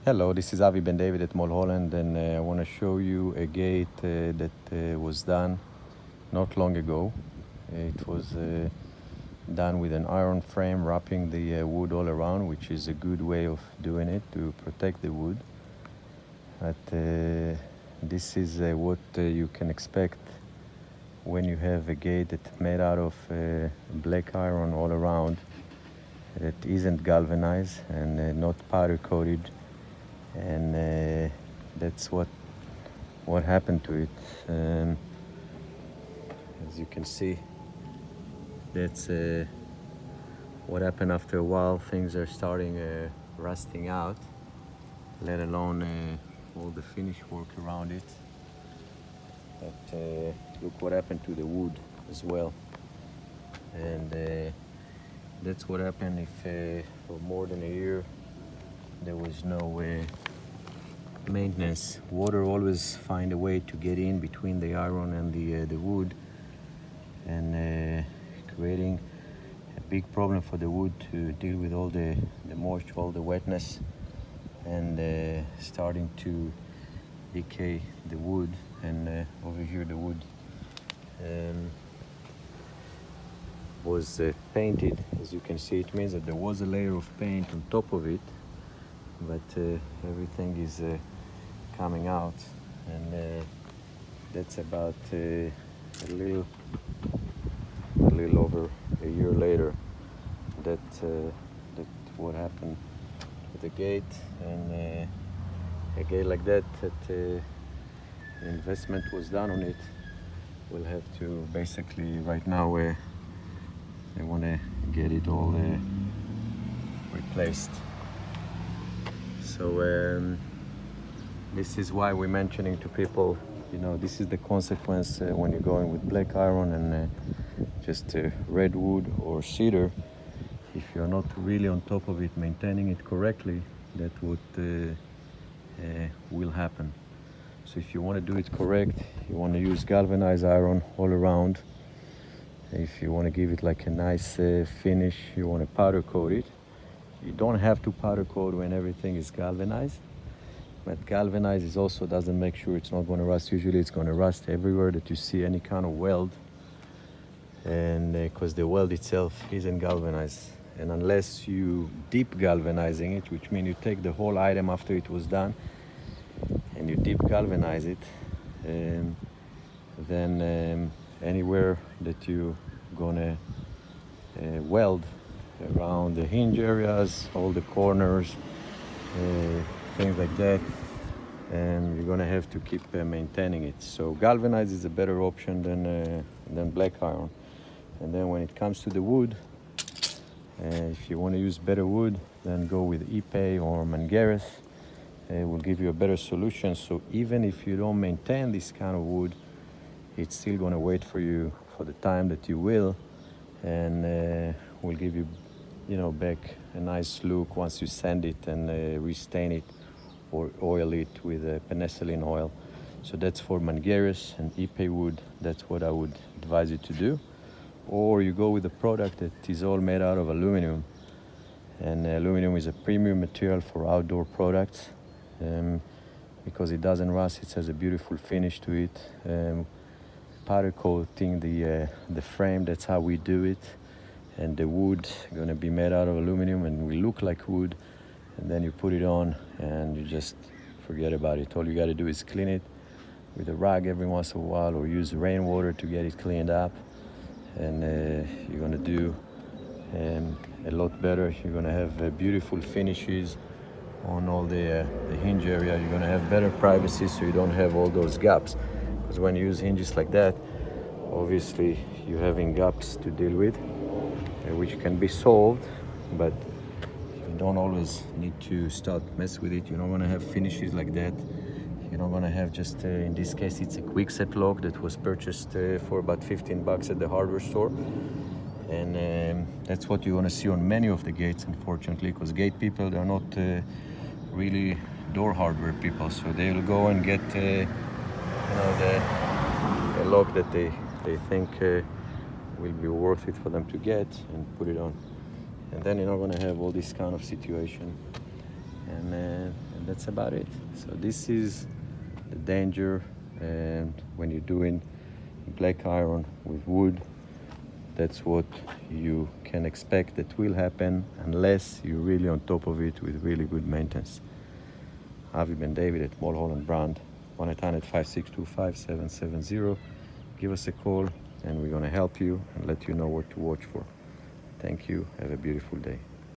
Hello, this is Avi Ben David at Mulholland, and I want to show you a gate that was done not long ago. It was done with an iron frame wrapping the wood all around, which is a good way of doing it to protect the wood. But this is what you can expect when you have a gate that's made out of black iron all around, that isn't galvanized and not powder coated. And that's what happened to it. As you can see, that's what happened after a while. Things are starting rusting out, let alone all the finish work around it. But look what happened to the wood as well. And that's what happened if for more than a year there was no maintenance. Water always find a way to get in between the iron and the wood, and creating a big problem for the wood to deal with all the moisture, all the wetness, and starting to decay the wood. And over here the wood was painted. As you can see, it means that there was a layer of paint on top of it, but everything is coming out, and that's about a little over a year later. That's what happened with the gate. And a gate like that investment was done on it. We'll have to basically right now they want to get it all replaced. So this is why we're mentioning to people, this is the consequence when you're going with black iron and just redwood or cedar. If you're not really on top of it, maintaining it correctly, that would will happen. So if you want to do it correct, you want to use galvanized iron all around. If you want to give it like a nice finish, you want to powder coat it. You don't have to powder coat when everything is galvanized, but galvanized is also doesn't make sure it's not going to rust. Usually it's going to rust everywhere that you see any kind of weld, and because the weld itself isn't galvanized. And unless you deep galvanizing it, which means you take the whole item after it was done and you deep galvanize it, then anywhere that you gonna weld around the hinge areas, all the corners, things like that, and you're gonna have to keep maintaining it. So galvanized is a better option than black iron. And then when it comes to the wood, if you want to use better wood, then go with Ipe or Mangares. It will give you a better solution. So even if you don't maintain this kind of wood, it's still going to wait for you for the time that you will, and will give you, back a nice look once you sand it and restain it or oil it with penicillin oil. So that's for Mangares and Ipe wood. That's what I would advise you to do. Or you go with a product that is all made out of aluminum, and aluminum is a premium material for outdoor products because it doesn't rust. It has a beautiful finish to it. Powder coating the frame, that's how we do it, and the wood gonna be made out of aluminum and will look like wood, and then you put it on and you just forget about it. All you got to do is clean it with a rag every once in a while, or use rainwater to get it cleaned up, and you're gonna do a lot better. You're gonna have beautiful finishes on all the hinge area. You're gonna have better privacy, so you don't have all those gaps, because when you use hinges like that, obviously you're having gaps to deal with, which can be solved, but you don't always need to start mess with it. You're not gonna have finishes like that. You're not gonna have just, in this case, it's a quick set lock that was purchased for about $15 at the hardware store. And that's what you're gonna see on many of the gates, unfortunately, because gate people, they're not really door hardware people. So they'll go and get, the lock that they think will be worth it for them to get and put it on. And then you're not gonna have all this kind of situation. And that's about it. So this is the danger, and when you're doing black iron with wood, that's what you can expect that will happen unless you're really on top of it with really good maintenance. Avi Ben David at Mulholland brand, 1-800-562-5770. Give us a call and we're going to help you and let you know what to watch for. Thank you. Have a beautiful day.